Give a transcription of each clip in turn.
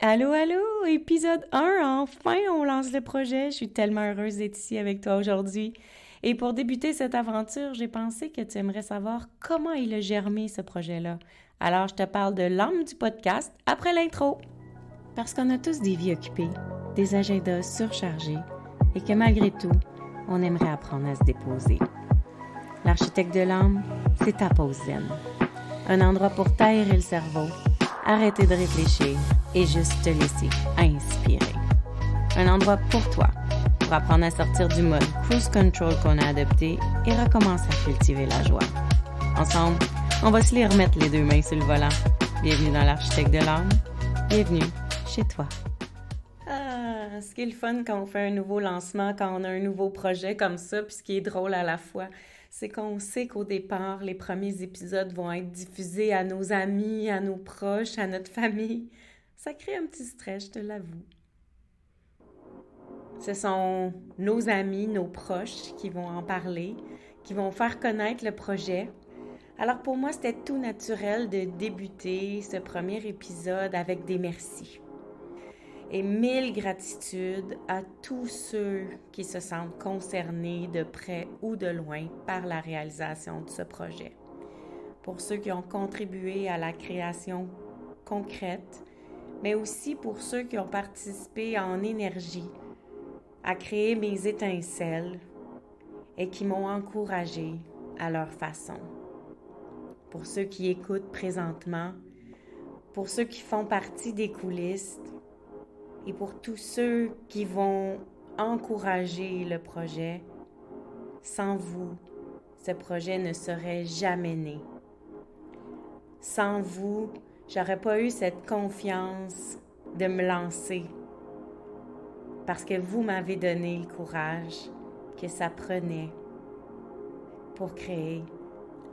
Allô, allô, épisode 1, enfin on lance le projet. Je suis tellement heureuse d'être ici avec toi aujourd'hui. Et pour débuter cette aventure, j'ai pensé que tu aimerais savoir comment il a germé ce projet-là. Alors je te parle de l'âme du podcast après l'intro. Parce qu'on a tous des vies occupées, des agendas surchargés et que malgré tout, on aimerait apprendre à se déposer. L'architecte de l'âme, c'est ta pause zen. Un endroit pour t'aérer le cerveau, arrêter de réfléchir et juste te laisser inspirer. Un endroit pour toi, pour apprendre à sortir du mode cruise control qu'on a adopté et recommencer à cultiver la joie. Ensemble, on va se les remettre les deux mains sur le volant. Bienvenue dans l'architecte de l'âme. Bienvenue chez toi. Ah, ce qui est le fun quand on fait un nouveau lancement, quand on a un nouveau projet comme ça, puis ce qui est drôle à la fois, c'est qu'on sait qu'au départ, les premiers épisodes vont être diffusés à nos amis, à nos proches, à notre famille. Ça crée un petit stress, je te l'avoue. Ce sont nos amis, nos proches qui vont en parler, qui vont faire connaître le projet. Alors pour moi, c'était tout naturel de débuter ce premier épisode avec des merci. Et mille gratitudes à tous ceux qui se sentent concernés de près ou de loin par la réalisation de ce projet. Pour ceux qui ont contribué à la création concrète, mais aussi pour ceux qui ont participé en énergie à créer mes étincelles et qui m'ont encouragé à leur façon. Pour ceux qui écoutent présentement, pour ceux qui font partie des coulisses, et pour tous ceux qui vont encourager le projet, sans vous, ce projet ne serait jamais né. Sans vous, j'aurais pas eu cette confiance de me lancer parce que vous m'avez donné le courage que ça prenait pour créer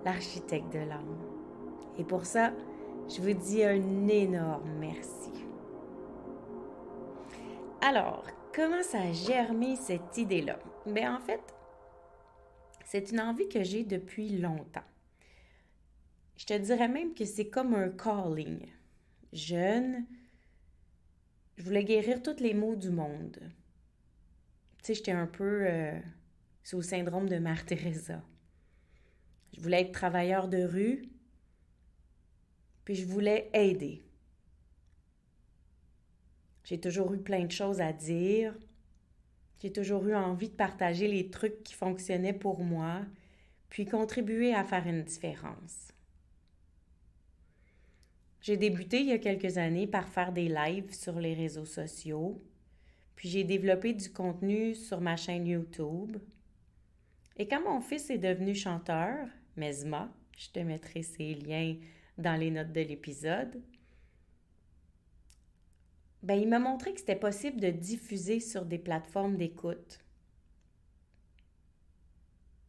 l'architecte de l'âme. Et pour ça, je vous dis un énorme merci. Alors, comment ça a germé cette idée-là? Bien, en fait, c'est une envie que j'ai depuis longtemps. Je te dirais même que c'est comme un calling. Jeune, je voulais guérir tous les maux du monde. Tu sais, j'étais un peu sous le syndrome de Mère Teresa. Je voulais être travailleur de rue, puis je voulais aider. J'ai toujours eu plein de choses à dire. J'ai toujours eu envie de partager les trucs qui fonctionnaient pour moi, puis contribuer à faire une différence. J'ai débuté il y a quelques années par faire des lives sur les réseaux sociaux, puis j'ai développé du contenu sur ma chaîne YouTube. Et quand mon fils est devenu chanteur, Mesma, je te mettrai ses liens dans les notes de l'épisode, il m'a montré que c'était possible de diffuser sur des plateformes d'écoute.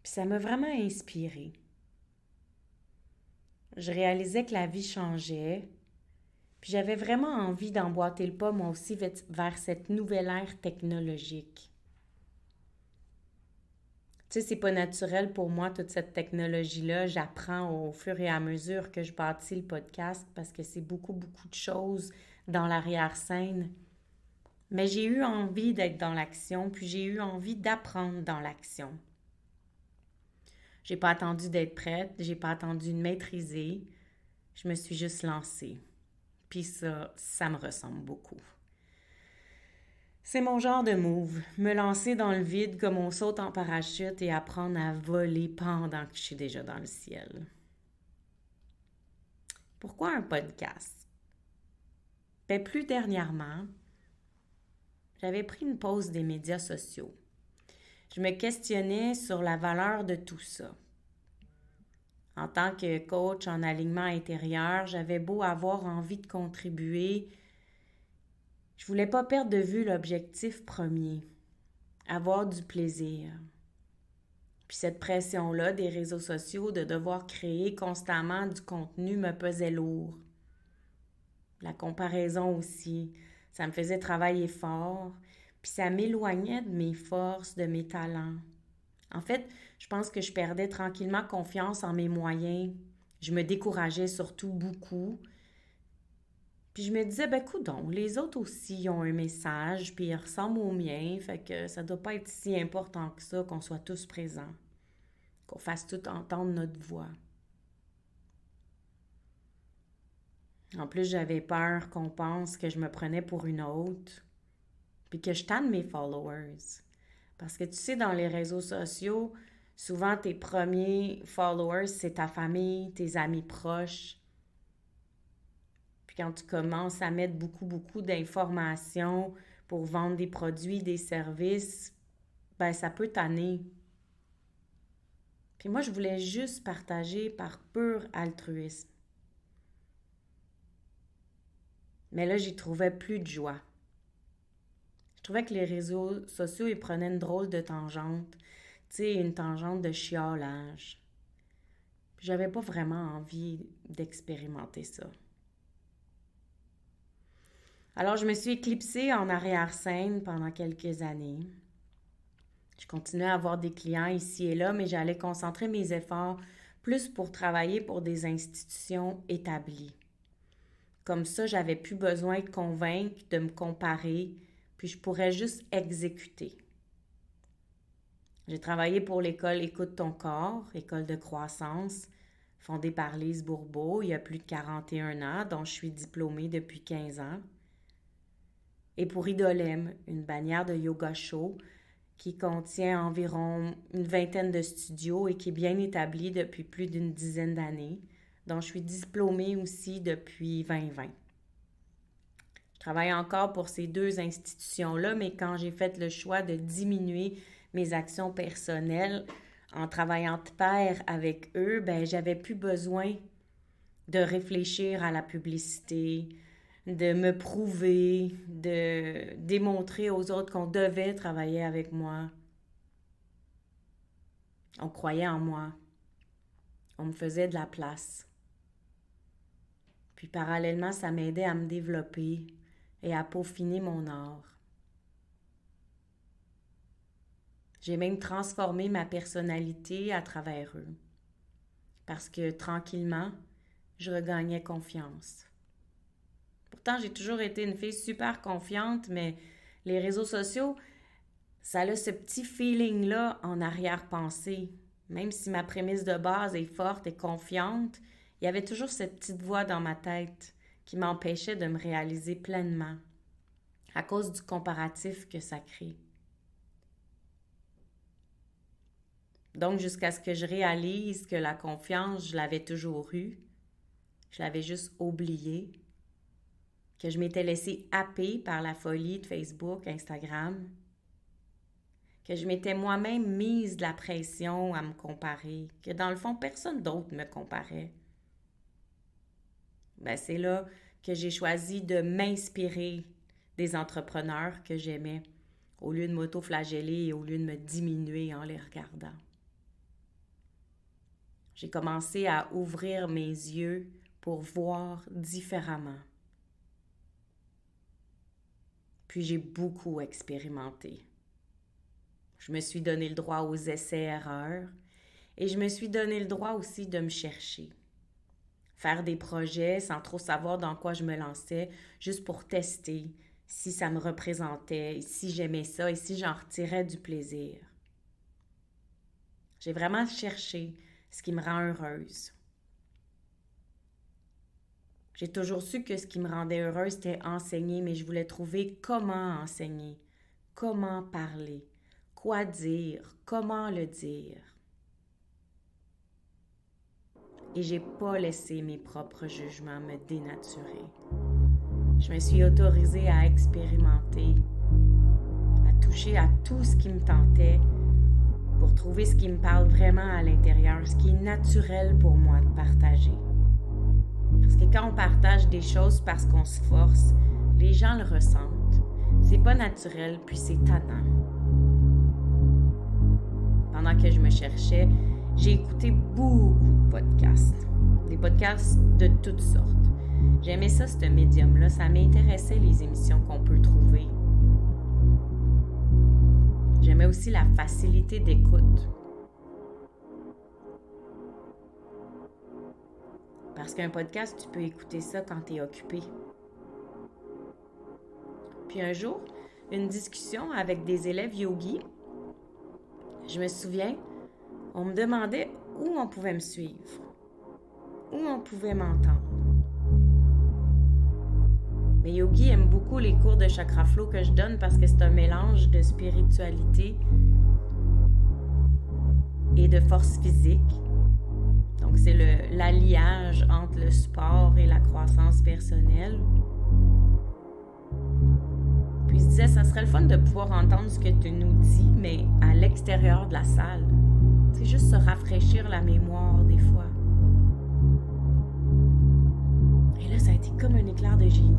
Puis ça m'a vraiment inspirée. Je réalisais que la vie changeait, puis j'avais vraiment envie d'emboîter le pas moi aussi vers cette nouvelle ère technologique. Tu sais, c'est pas naturel pour moi, toute cette technologie-là. J'apprends au fur et à mesure que je bâtis le podcast parce que c'est beaucoup, beaucoup de choses dans l'arrière-scène. Mais j'ai eu envie d'être dans l'action, puis j'ai eu envie d'apprendre dans l'action. J'ai pas attendu d'être prête, j'ai pas attendu de maîtriser. Je me suis juste lancée. Puis ça me ressemble beaucoup. C'est mon genre de move, me lancer dans le vide comme on saute en parachute et apprendre à voler pendant que je suis déjà dans le ciel. Pourquoi un podcast? Plus dernièrement, j'avais pris une pause des médias sociaux. Je me questionnais sur la valeur de tout ça. En tant que coach en alignement intérieur, j'avais beau avoir envie de contribuer, je voulais pas perdre de vue l'objectif premier, avoir du plaisir. Puis cette pression-là des réseaux sociaux de devoir créer constamment du contenu me pesait lourd. La comparaison aussi, ça me faisait travailler fort, puis ça m'éloignait de mes forces, de mes talents. En fait, je pense que je perdais tranquillement confiance en mes moyens. Je me décourageais surtout beaucoup. Puis je me disais, ben coudonc, les autres aussi ils ont un message, puis ils ressemblent au mien, fait que ça doit pas être si important que ça qu'on soit tous présents, qu'on fasse tout entendre notre voix. En plus, j'avais peur qu'on pense que je me prenais pour une autre, puis que je tanne mes followers. Parce que tu sais, dans les réseaux sociaux, souvent tes premiers followers, c'est ta famille, tes amis proches. Puis quand tu commences à mettre beaucoup d'informations pour vendre des produits, des services, ben ça peut tanner. Puis moi, je voulais juste partager par pur altruisme. Mais là, j'y trouvais plus de joie. Je trouvais que les réseaux sociaux, ils prenaient une drôle de tangente. Tu sais, une tangente de chiolage. Puis j'avais pas vraiment envie d'expérimenter ça. Alors, je me suis éclipsée en arrière-scène pendant quelques années. Je continuais à avoir des clients ici et là, mais j'allais concentrer mes efforts plus pour travailler pour des institutions établies. Comme ça, j'avais plus besoin de convaincre, de me comparer, puis je pourrais juste exécuter. J'ai travaillé pour l'école Écoute ton corps, école de croissance, fondée par Lise Bourbeau il y a plus de 41 ans, dont je suis diplômée depuis 15 ans. Et pour Idolem, une bannière de yoga show qui contient environ une vingtaine de studios et qui est bien établie depuis plus d'une dizaine d'années, dont je suis diplômée aussi depuis 2020. Je travaille encore pour ces deux institutions-là, mais quand j'ai fait le choix de diminuer mes actions personnelles en travaillant de pair avec eux, ben j'avais plus besoin de réfléchir à la publicité, de me prouver, de démontrer aux autres qu'on devait travailler avec moi. On croyait en moi. On me faisait de la place. Puis parallèlement, ça m'aidait à me développer et à peaufiner mon art. J'ai même transformé ma personnalité à travers eux. Parce que tranquillement, je regagnais confiance. Pourtant, j'ai toujours été une fille super confiante, mais les réseaux sociaux, ça a ce petit feeling-là en arrière-pensée. Même si ma prémisse de base est forte et confiante, il y avait toujours cette petite voix dans ma tête qui m'empêchait de me réaliser pleinement à cause du comparatif que ça crée. Donc, jusqu'à ce que je réalise que la confiance, je l'avais toujours eue, je l'avais juste oubliée, que je m'étais laissée happer par la folie de Facebook, Instagram, que je m'étais moi-même mise de la pression à me comparer, que dans le fond, personne d'autre me comparait. Ben, c'est là que j'ai choisi de m'inspirer des entrepreneurs que j'aimais, au lieu de m'auto-flageller et au lieu de me diminuer en les regardant. J'ai commencé à ouvrir mes yeux pour voir différemment. Puis j'ai beaucoup expérimenté. Je me suis donné le droit aux essais-erreurs et je me suis donné le droit aussi de me chercher. Faire des projets sans trop savoir dans quoi je me lançais, juste pour tester si ça me représentait, si j'aimais ça et si j'en retirais du plaisir. J'ai vraiment cherché ce qui me rend heureuse. J'ai toujours su que ce qui me rendait heureuse, c'était enseigner, mais je voulais trouver comment enseigner, comment parler, quoi dire, comment le dire. Et j'ai pas laissé mes propres jugements me dénaturer. Je me suis autorisée à expérimenter, à toucher à tout ce qui me tentait pour trouver ce qui me parle vraiment à l'intérieur, ce qui est naturel pour moi de partager. Parce que quand on partage des choses parce qu'on se force, les gens le ressentent. C'est pas naturel, puis c'est tannant. Pendant que je me cherchais, j'ai écouté beaucoup de podcasts. Des podcasts de toutes sortes. J'aimais ça, ce médium-là. Ça m'intéressait, les émissions qu'on peut trouver. J'aimais aussi la facilité d'écoute. Parce qu'un podcast, tu peux écouter ça quand tu es occupé. Puis un jour, une discussion avec des élèves yogis, je me souviens, on me demandait où on pouvait me suivre, où on pouvait m'entendre. Mais Yogi aime beaucoup les cours de chakra flow que je donne parce que c'est un mélange de spiritualité et de force physique. Donc c'est l'alliage entre le sport et la croissance personnelle. Puis il se disait, ça serait le fun de pouvoir entendre ce que tu nous dis, mais à l'extérieur de la salle. C'est juste se rafraîchir la mémoire des fois. Et là, ça a été comme un éclair de génie.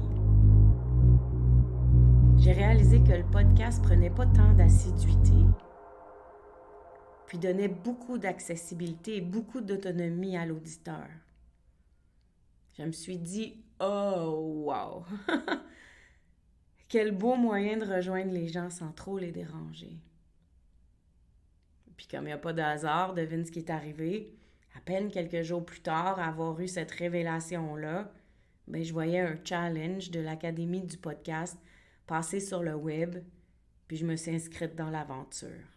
J'ai réalisé que le podcast prenait pas tant d'assiduité, puis donnait beaucoup d'accessibilité et beaucoup d'autonomie à l'auditeur. Je me suis dit, oh wow! Quel beau moyen de rejoindre les gens sans trop les déranger. Puis comme il n'y a pas de hasard, devine ce qui est arrivé. À peine quelques jours plus tard, avoir eu cette révélation-là, je voyais un challenge de l'Académie du podcast passer sur le web, puis je me suis inscrite dans l'aventure.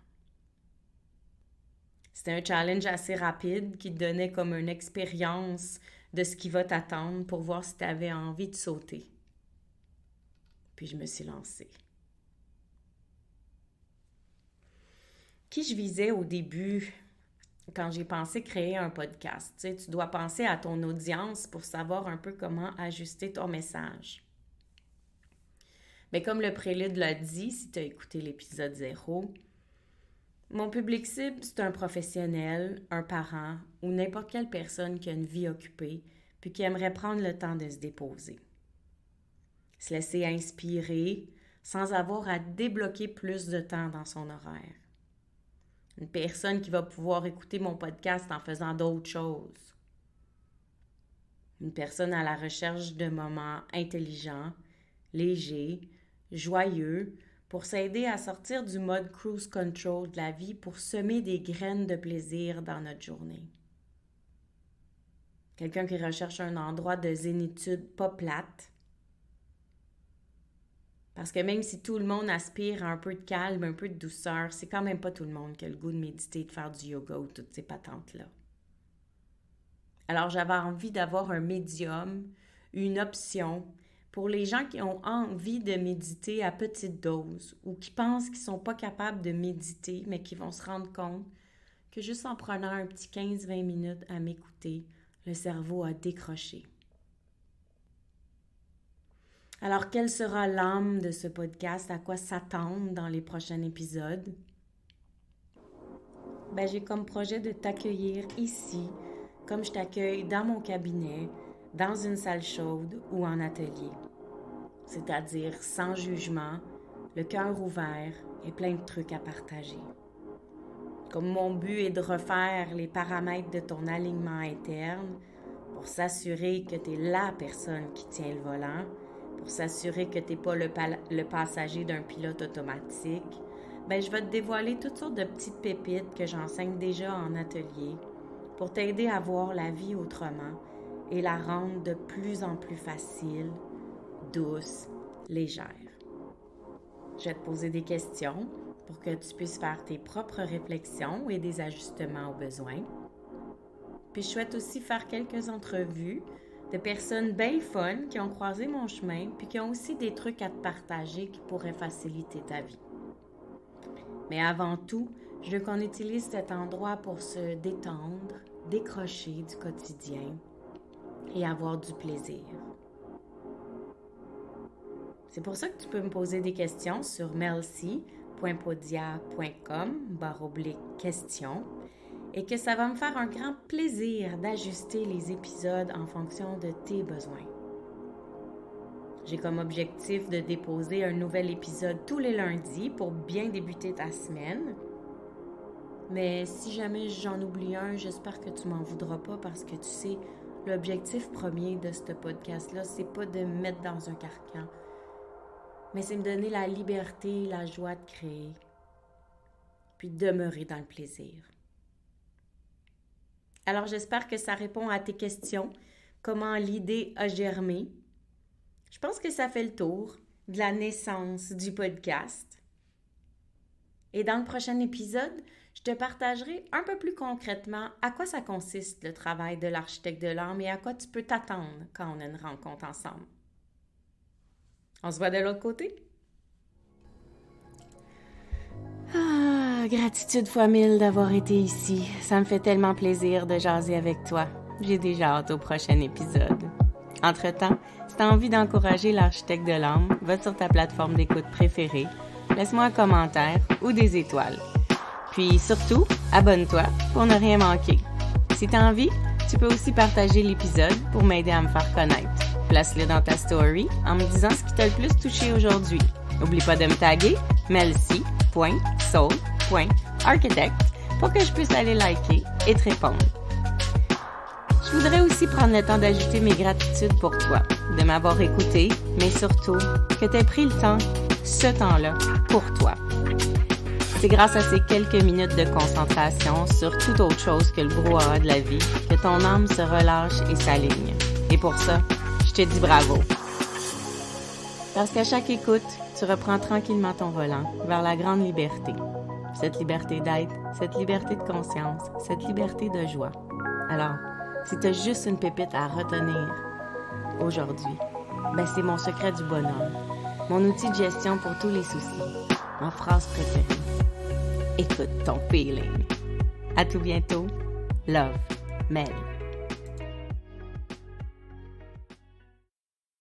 C'était un challenge assez rapide qui te donnait comme une expérience de ce qui va t'attendre pour voir si tu avais envie de sauter. Puis je me suis lancée. Qui je visais au début quand j'ai pensé créer un podcast? Tu sais, tu dois penser à ton audience pour savoir un peu comment ajuster ton message. Mais comme le prélude l'a dit, si tu as écouté l'épisode 0, mon public cible, c'est un professionnel, un parent ou n'importe quelle personne qui a une vie occupée puis qui aimerait prendre le temps de se déposer. Se laisser inspirer sans avoir à débloquer plus de temps dans son horaire. Une personne qui va pouvoir écouter mon podcast en faisant d'autres choses. Une personne à la recherche de moments intelligents, légers, joyeux, pour s'aider à sortir du mode cruise control de la vie pour semer des graines de plaisir dans notre journée. Quelqu'un qui recherche un endroit de zénitude pas plate. Parce que même si tout le monde aspire à un peu de calme, un peu de douceur, c'est quand même pas tout le monde qui a le goût de méditer, de faire du yoga ou toutes ces patentes-là. Alors j'avais envie d'avoir un médium, une option pour les gens qui ont envie de méditer à petite dose ou qui pensent qu'ils ne sont pas capables de méditer, mais qui vont se rendre compte que juste en prenant un petit 15-20 minutes à m'écouter, le cerveau a décroché. Alors, quelle sera l'âme de ce podcast? À quoi s'attendre dans les prochains épisodes? J'ai comme projet de t'accueillir ici, comme je t'accueille dans mon cabinet, dans une salle chaude ou en atelier. C'est-à-dire sans jugement, le cœur ouvert et plein de trucs à partager. Comme mon but est de refaire les paramètres de ton alignement interne pour s'assurer que tu es la personne qui tient le volant, pour s'assurer que tu n'es pas le passager d'un pilote automatique, je vais te dévoiler toutes sortes de petites pépites que j'enseigne déjà en atelier pour t'aider à voir la vie autrement et la rendre de plus en plus facile, douce, légère. Je vais te poser des questions pour que tu puisses faire tes propres réflexions et des ajustements au besoin. Puis je souhaite aussi faire quelques entrevues de personnes bien fun qui ont croisé mon chemin puis qui ont aussi des trucs à te partager qui pourraient faciliter ta vie. Mais avant tout, je veux qu'on utilise cet endroit pour se détendre, décrocher du quotidien et avoir du plaisir. C'est pour ça que tu peux me poser des questions sur melcy.podia.com/questions et que ça va me faire un grand plaisir d'ajuster les épisodes en fonction de tes besoins. J'ai comme objectif de déposer un nouvel épisode tous les lundis pour bien débuter ta semaine. Mais si jamais j'en oublie un, j'espère que tu m'en voudras pas parce que tu sais, l'objectif premier de ce podcast-là, c'est pas de me mettre dans un carcan, mais c'est me donner la liberté, la joie de créer, puis de demeurer dans le plaisir. Alors j'espère que ça répond à tes questions, comment l'idée a germé. Je pense que ça fait le tour. de la naissance du podcast. Et dans le prochain épisode, je te partagerai un peu plus concrètement à quoi ça consiste le travail de l'architecte de l'âme et à quoi tu peux t'attendre quand on a une rencontre ensemble. On se voit de l'autre côté? Gratitude fois 1000 d'avoir été ici. Ça me fait tellement plaisir de jaser avec toi. J'ai déjà hâte au prochain épisode. Entre-temps, si tu as envie d'encourager l'architecte de l'âme, va sur ta plateforme d'écoute préférée, laisse-moi un commentaire ou des étoiles. Puis surtout, abonne-toi pour ne rien manquer. Si tu as envie, tu peux aussi partager l'épisode pour m'aider à me faire connaître. Place-le dans ta story en me disant ce qui t'a le plus touché aujourd'hui. N'oublie pas de me taguer melcy.soul.architect pour que je puisse aller liker et te répondre. Je voudrais aussi prendre le temps d'ajouter mes gratitudes pour toi, de m'avoir écouté, mais surtout que tu aies pris le temps, ce temps-là, pour toi. C'est grâce à ces quelques minutes de concentration sur toute autre chose que le brouhaha de la vie que ton âme se relâche et s'aligne. Et pour ça, je te dis bravo. Parce qu'à chaque écoute, tu reprends tranquillement ton volant vers la grande liberté. Cette liberté d'être, cette liberté de conscience, cette liberté de joie. Alors, si tu as juste une pépite à retenir aujourd'hui, c'est mon secret du bonhomme, mon outil de gestion pour tous les soucis, ma phrase préférée. Écoute ton feeling. À tout bientôt. Love, Mel.